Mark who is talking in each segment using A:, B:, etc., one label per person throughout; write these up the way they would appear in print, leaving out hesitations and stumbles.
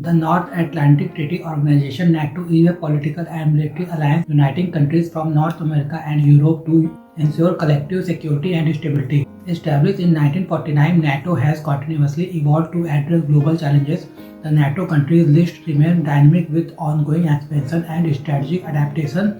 A: The North Atlantic Treaty Organization (NATO) is a political and military alliance uniting countries from North America and Europe to ensure collective security and stability. Established in 1949, NATO has continuously evolved to address global challenges. The NATO countries list remains dynamic with ongoing expansion and strategic adaptation.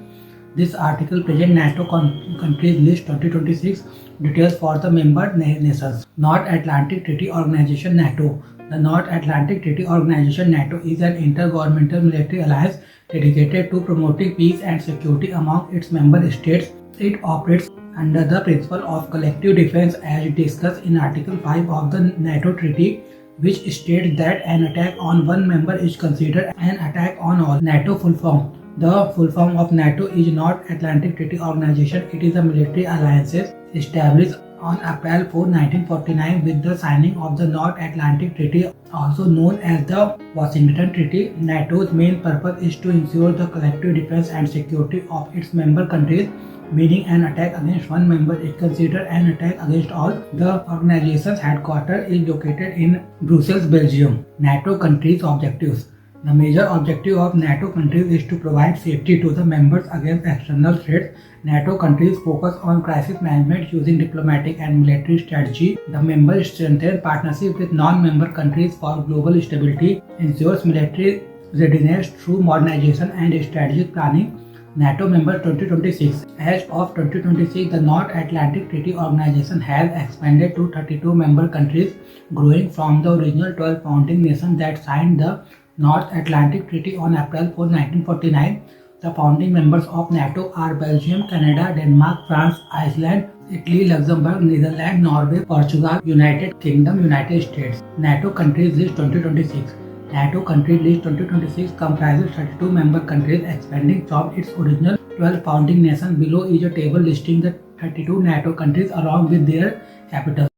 A: This article presents NATO countries list 2026 details for the member nations. North Atlantic Treaty Organization (NATO). The North Atlantic Treaty Organization (NATO) is an intergovernmental military alliance dedicated to promoting peace and security among its member states. It operates under the principle of collective defense as discussed in Article 5 of the NATO Treaty, which states that an attack on one member is considered an attack on all. NATO full form. The full form of NATO is North Atlantic Treaty Organization. It is a military alliance established on April 4, 1949 with the signing of the North Atlantic Treaty, also known as the Washington Treaty. NATO's main purpose is to ensure the collective defense and security of its member countries, meaning an attack against one member is considered an attack against all. The organization's headquarters is located in Brussels, Belgium. NATO countries' objectives. The major objective of NATO countries is to provide safety to the members against external threats. NATO countries focus on crisis management using diplomatic and military strategy. The members strengthen partnerships with non-member countries for global stability, ensures military readiness through modernization and strategic planning. NATO member 2026. As of 2026, the North Atlantic Treaty Organization has expanded to 32 member countries, growing from the original 12 founding nations that signed the North Atlantic Treaty on April 4, 1949. The founding members of NATO are Belgium, Canada, Denmark, France, Iceland, Italy, Luxembourg, Netherlands, Norway, Portugal, United Kingdom, United States. NATO countries list 2026. NATO country list 2026 comprises 32 member countries, expanding from its original 12 founding nations. Below is a table listing the 32 NATO countries along with their capitals.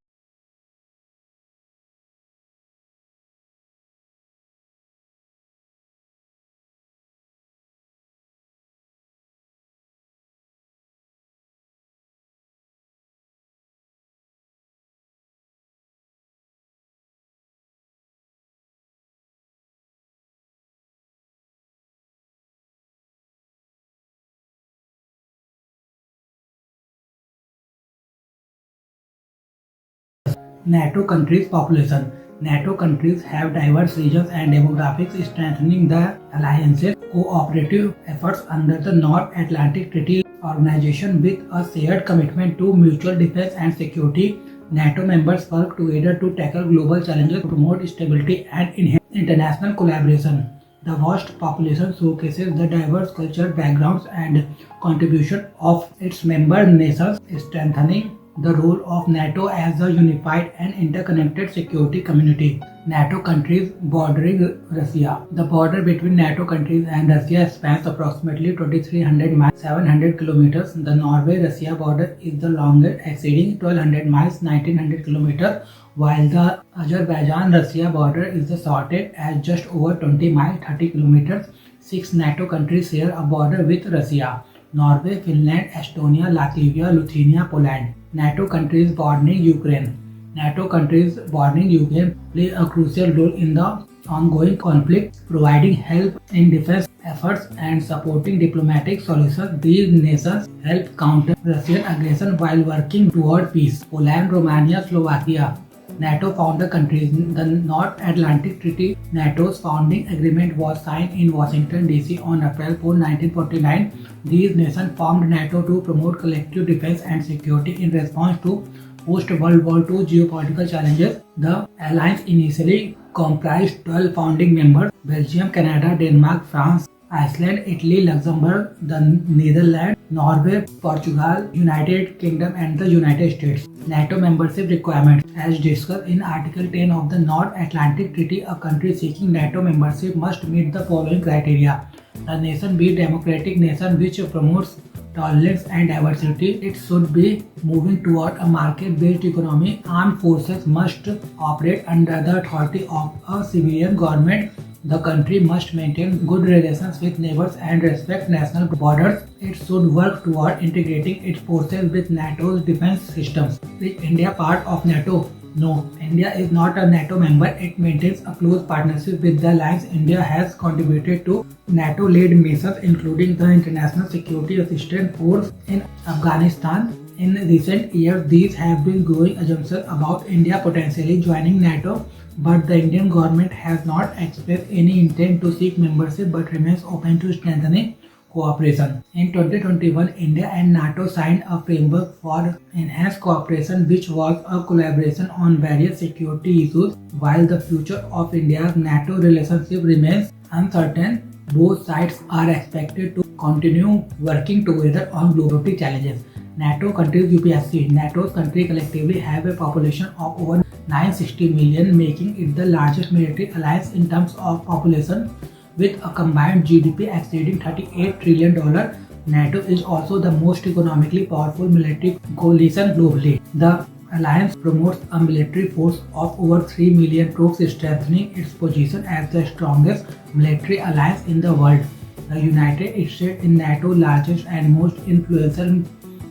A: NATO countries population. NATO countries have diverse regions and demographics, strengthening the alliance's cooperative efforts under the North Atlantic Treaty Organization with a shared commitment to mutual defense and security. NATO members work together to tackle global challenges, promote stability, and enhance international collaboration. The vast population showcases the diverse cultural backgrounds and contribution of its member nations, strengthening the role of NATO as a unified and interconnected security community. NATO countries bordering Russia. The border between NATO countries and Russia spans approximately 2,300 miles, 700 kilometers. The Norway-Russia border is the longest, exceeding 1,200 miles, 1,900 kilometers, while the Azerbaijan-Russia border is the shortest at just over 20 miles, 30 kilometers. 6 NATO countries share a border with Russia: Norway, Finland, Estonia, Latvia, Lithuania, Poland. NATO countries bordering Ukraine. NATO countries bordering Ukraine play a crucial role in the ongoing conflict, providing help in defense efforts and supporting diplomatic solutions. These nations help counter Russian aggression while working toward peace. Poland, Romania, Slovakia. NATO founder countries. The North Atlantic Treaty, NATO's founding agreement, was signed in Washington, D.C. on April 4, 1949. These nations formed NATO to promote collective defense and security in response to post-World War II geopolitical challenges. The alliance initially comprised 12 founding members: Belgium, Canada, Denmark, France, Iceland, Italy, Luxembourg, the Netherlands, Norway, Portugal, United Kingdom, and the United States. NATO membership requirements. As discussed in Article 10 of the North Atlantic Treaty, a country seeking NATO membership must meet the following criteria. The nation be a democratic nation which promotes tolerance and diversity. It should be moving toward a market-based economy. Armed forces must operate under the authority of a civilian government. The country must maintain good relations with neighbors and respect national borders. It should work toward integrating its forces with NATO's defense systems. Is India part of NATO? No, India is not a NATO member. It maintains a close partnership with the alliance. India has contributed to NATO-led missions, including the International Security Assistance Force in Afghanistan. In recent years, these have been growing assumptions about India potentially joining NATO, but the Indian government has not expressed any intent to seek membership but remains open to strengthening cooperation. In 2021, India and NATO signed a framework for enhanced cooperation, which was a collaboration on various security issues. While the future of India's NATO relationship remains uncertain, both sides are expected to continue working together on global challenges. NATO countries UPSC. NATO's countries collectively have a population of over 960 million, making it the largest military alliance in terms of population. With a combined GDP exceeding $38 trillion, NATO is also the most economically powerful military coalition globally. The alliance promotes a military force of over 3 million troops, strengthening its position as the strongest military alliance in the world. The United States is NATO's largest and most influential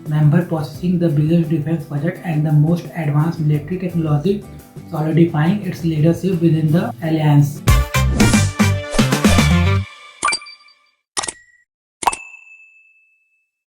A: member, possessing the biggest defense budget and the most advanced military technology, solidifying its leadership within the alliance.